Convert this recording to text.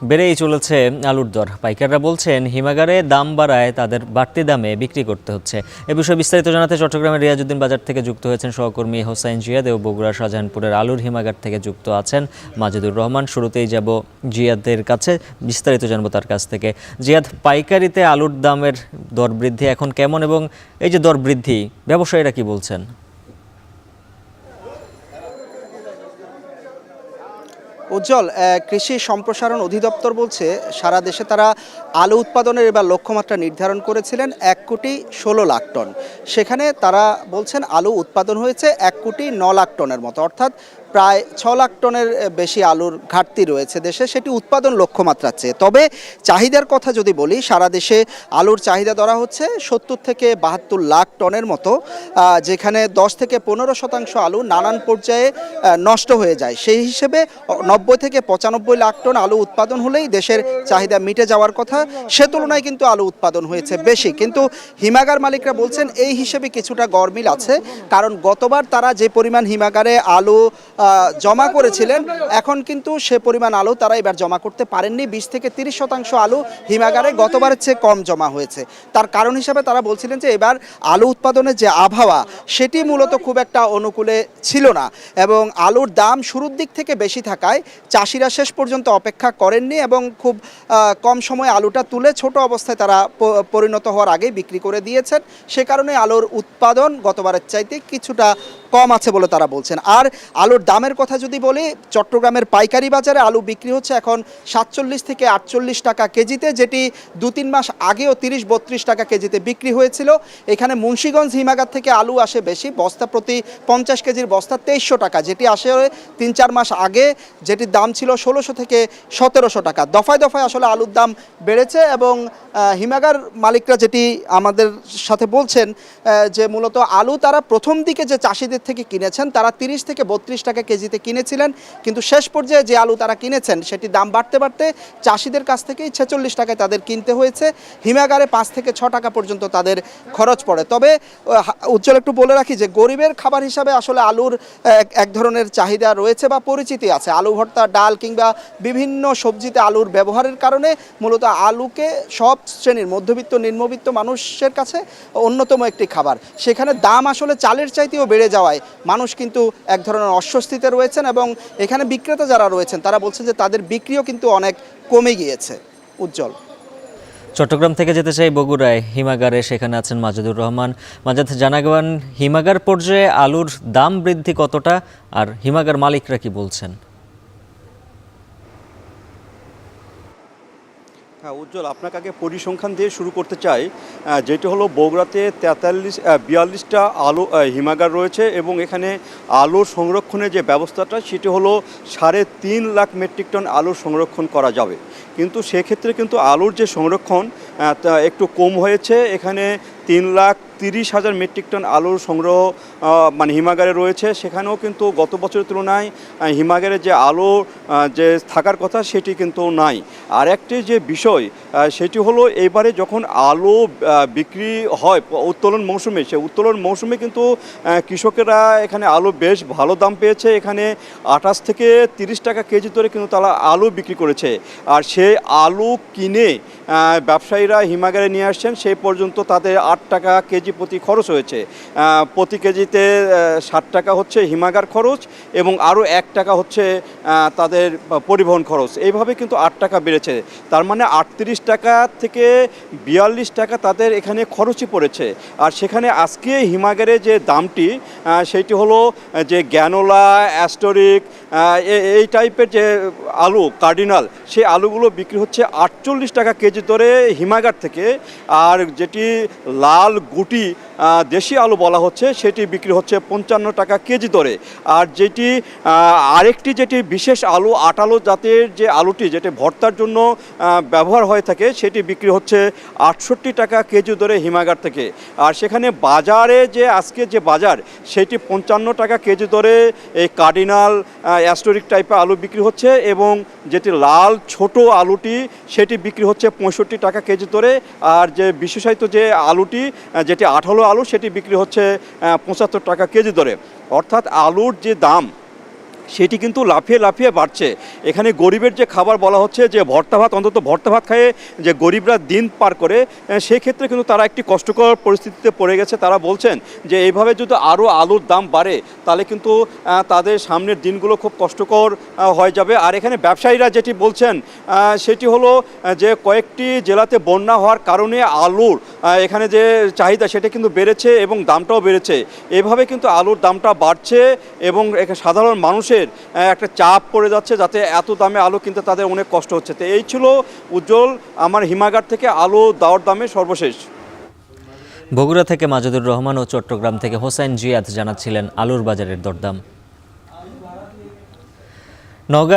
বেড়েই চলেছে আলুর দর। পাইকাররা বলছেন হিমাগারে দাম বাড়ায় তাদের বাড়তি দামে বিক্রি করতে হচ্ছে। এ বিষয়ে বিস্তারিত জানাতে চট্টগ্রামের রিয়াজউদ্দিন বাজার থেকে যুক্ত হয়েছেন সহকর্মী হোসাইন জিয়াদ ও বগুড়া শাহজাহানপুরের আলুর হিমাগার থেকে যুক্ত আছেন মাজিদুর রহমান। শুরুতেই যাব জিয়াদের কাছে, বিস্তারিত জানবো তার কাছ থেকে। জিয়াদ, পাইকারিতে আলুর দামের দর বৃদ্ধি এখন কেমন এবং এই যে দর বৃদ্ধি ব্যবসায়ীরা কি বলছেন? উজ্জ্বল, কৃষি সম্প্রসারণ অধিদপ্তর বলছে সারা দেশে তারা আলু উৎপাদনের এবার লক্ষ্যমাত্রা নির্ধারণ করেছিলেন 1,16,00,000 টন। সেখানে তারা বলছেন আলু উৎপাদন হয়েছে 1,09,00,000 টনের মতো, অর্থাৎ প্রায় 6 লাখ টনের বেশি আলুর ঘাটতি রয়েছে দেশে, সেটি উৎপাদন লক্ষ্যমাত্রার চেয়ে। তবে চাহিদার কথা যদি বলি, সারা দেশে আলুর চাহিদা ধরা হচ্ছে 70 থেকে 72 লাখ টনের মতো, যেখানে 10 থেকে 15% আলু নানান পর্যায়ে নষ্ট হয়ে যায়। সেই হিসেবে 90 থেকে 95 লাখ টন আলু উৎপাদন হলেই দেশের চাহিদা মিটে যাওয়ার কথা। সে তুলনায় কিন্তু আলু উৎপাদন হয়েছে বেশি, কিন্তু হিমাগার মালিকরা বলছেন এই হিসেবে কিছুটা গরমিল আছে, কারণ গতবার তারা যে পরিমাণ হিমাগারে আলু জমা করেছিলেন, এখন কিন্তু সে পরিমাণ আলু তারা এবার জমা করতে পারেননি। 20 থেকে 30% আলু হিমাগারে গতবারের চেয়ে কম জমা হয়েছে। তার কারণ হিসাবে তারা বলছিলেন যে এবার আলু উৎপাদনের যে আবহাওয়া সেটি মূলত খুব একটা অনুকূলে ছিল না, এবং আলুর দাম শুরুর দিক থেকে বেশি থাকায় চাষিরা শেষ পর্যন্ত অপেক্ষা করেননি এবং খুব কম সময়ে আলুটা তুলে ছোট অবস্থায় তারা পরিণত হওয়ার আগেই বিক্রি করে দিয়েছেন। সে কারণে আলুর উৎপাদন গতবারের চাইতে কিছুটা কম আছে বলে তারা বলছেন। আর আলুর দামের কথা যদি বলি, চট্টগ্রামের পাইকারি বাজারে আলু বিক্রি হচ্ছে এখন 47 থেকে 48 টাকা কেজিতে, যেটি 2-3 মাস আগেও 30-32 টাকা কেজিতে বিক্রি হয়েছিল। এখানে মুন্সিগঞ্জ হিমাগার থেকে আলু আসে বেশি, বস্তা প্রতি 50 কেজির বস্তা 2300 টাকা, যেটি আসে 3-4 মাস আগে, যেটির দাম ছিল 1600 থেকে 1700 টাকা। দফায় দফায় আসলে আলুর দাম বেড়েছে, এবং হিমাগার মালিকরা যেটি আমাদের সাথে বলছেন যে মূলত আলু তারা প্রথম দিকে যে চাষিদের থেকে কিনেছেন তারা 30 থেকে 32 টাকা কেজিতে কিনেছিলেন, কিন্তু শেষ পর্যায়ে যে আলু তারা কিনেছেন সেটি দাম বাড়তে বাড়তে চাষিদের কাছ থেকেই 46 টাকায় তাদের কিনতে হয়েছে। হিমাগারে 5 থেকে 6 টাকা পর্যন্ত তাদের খরচ পড়ে। তবে উজ্জ্বল, একটু বলে রাখি যে গরিবের খাবার হিসাবে আসলে আলুর এক ধরনের চাহিদা রয়েছে বা পরিচিতি আছে। আলু ভর্তা, ডাল কিংবা বিভিন্ন সবজিতে আলুর ব্যবহারের কারণে মূলত আলুকে সব শ্রেণীর মধ্যবিত্ত নিম্নবিত্ত মানুষের কাছে অন্যতম একটি খাবার। সেখানে দাম আসলে চালের চাইতেও বেড়ে যাওয়ায় মানুষ কিন্তু এক ধরনের অস্বস্তিতে রয়েছেন, এবং এখানে বিক্রেতা যারা রয়েছেন তারা বলছেন যে তাদের বিক্রিও কিন্তু অনেক কমে গিয়েছে। উজ্জ্বল, চট্টগ্রাম থেকে যেতে চাই বগুড়ায় হিমাগারে, সেখানে আছেন মাজিদুর রহমান। মাজিদ, জানাবেন হিমাগার পর্যায়ে আলুর দাম বৃদ্ধি কতটা আর হিমাগার মালিকরা কি বলছেন? হ্যাঁ উজ্জ্বল, আপনাকে আগে পরিসংখ্যান দিয়ে শুরু করতে চাই, যেটি হলো বগুড়াতে 42টা আলু হিমাগার রয়েছে, এবং এখানে আলু সংরক্ষণের যে ব্যবস্থাটা সেটি হলো 3.5 লাখ মেট্রিক টন আলু সংরক্ষণ করা যাবে। কিন্তু সেক্ষেত্রে কিন্তু আলুর যে সংরক্ষণ একটু কম হয়েছে। এখানে 3,30,000 মেট্রিক টন আলুর সংগ্রহ হিমাগারে রয়েছে। সেখানেও কিন্তু গত বছরের তুলনায় হিমাগারে যে আলু যে থাকার কথা সেটি কিন্তু নাই। আর একটি যে বিষয় সেটি হলো এবারে যখন আলু বিক্রি হয় উত্তোলন মৌসুমে, সে উত্তোলন মৌসুমে কিন্তু কৃষকেরা এখানে আলু বেশ ভালো দাম পেয়েছে। এখানে 28 থেকে 30 টাকা কেজি ধরে কিন্তু তারা আলু বিক্রি করেছে। আর সেই আলু কিনে ব্যবসায়ীরা হিমাগারে নিয়ে আসছেন, সেই পর্যন্ত তাদের 8 টাকা কেজি প্রতি খরচ হয়েছে। প্রতি কেজিতে 60 টাকা হচ্ছে হিমাগার খরচ, এবং আরও 1 টাকা হচ্ছে তাদের পরিবহন খরচ। এইভাবে কিন্তু 8 টাকা বেড়েছে। তার মানে 38 টাকা থেকে 42 টাকা তাদের এখানে খরচই পড়েছে। আর সেখানে আজকে হিমাগারে যে দামটি সেইটি হলো যে গ্যানোলা, অ্যাস্টোরিক, এই টাইপের যে আলু কার্ডিনাল, সেই আলুগুলো বিক্রি হচ্ছে 48 টাকা কেজি ধরে হিমাগার থেকে। আর যেটি লাল গুটি দেশি আলু বলা হচ্ছে সেটি বিক্রি হচ্ছে 55 টাকা কেজি ধরে। আর যেটি আরেকটি যেটি বিশেষ আলু, আটালো জাতের যে আলুটি, যেটি ভর্তার জন্য ব্যবহার হয়ে থাকে, সেটি বিক্রি হচ্ছে 68 টাকা কেজি ধরে হিমাগার থেকে। আর সেখানে বাজারে যে আজকে যে বাজার সেটি 55 টাকা কেজি ধরে এই কার্ডিনাল, অ্যাস্টোরিক টাইপের আলু বিক্রি হচ্ছে, এবং যেটি লাল ছোট আলুটি সেটি বিক্রি হচ্ছে 65 টাকা কেজি ধরে। আর যে বিশেষায়িত যে আলুটি, যেটি আঠালো আলু, সেটি বিক্রি হচ্ছে 75 টাকা কেজি ধরে। অর্থাৎ আলুর যে দাম সেটি কিন্তু লাফিয়ে লাফিয়ে বাড়ছে। এখানে গরিবের যে খাবার বলা হচ্ছে যে ভর্তা ভাত, অন্তত ভর্তা ভাত খেয়ে যে গরিবরা দিন পার করে, সেক্ষেত্রে কিন্তু তারা একটি কষ্টকর পরিস্থিতিতে পড়ে গেছে। তারা বলছেন যে এইভাবে যদি আরও আলুর দাম বাড়ে তাহলে কিন্তু তাদের সামনের দিনগুলো খুব কষ্টকর হয়ে যাবে। আর এখানে ব্যবসায়ীরা যেটি বলছেন সেটি হলো যে কয়েকটি জেলাতে বন্যা হওয়ার কারণে আলুর এখানে যে চাহিদা সেটা কিন্তু বেড়েছে এবং দামটাও বেড়েছে। এভাবে কিন্তু আলুর দামটা বাড়ছে এবং সাধারণ মানুষের একটা চাপ পড়ে যাচ্ছে, যাতে এত দামে আলু কিনতে তাদের অনেক কষ্ট হচ্ছে। তো এই ছিল উজ্জ্বল আমার হিমাগার থেকে আলু দাওয়ার দামে সর্বশেষ। বগুড়া থেকে মাজেদুর রহমান ও চট্টগ্রাম থেকে হোসাইন জিয়াদ জানাচ্ছিলেন আলুর বাজারের দরদাম। নওগাঁ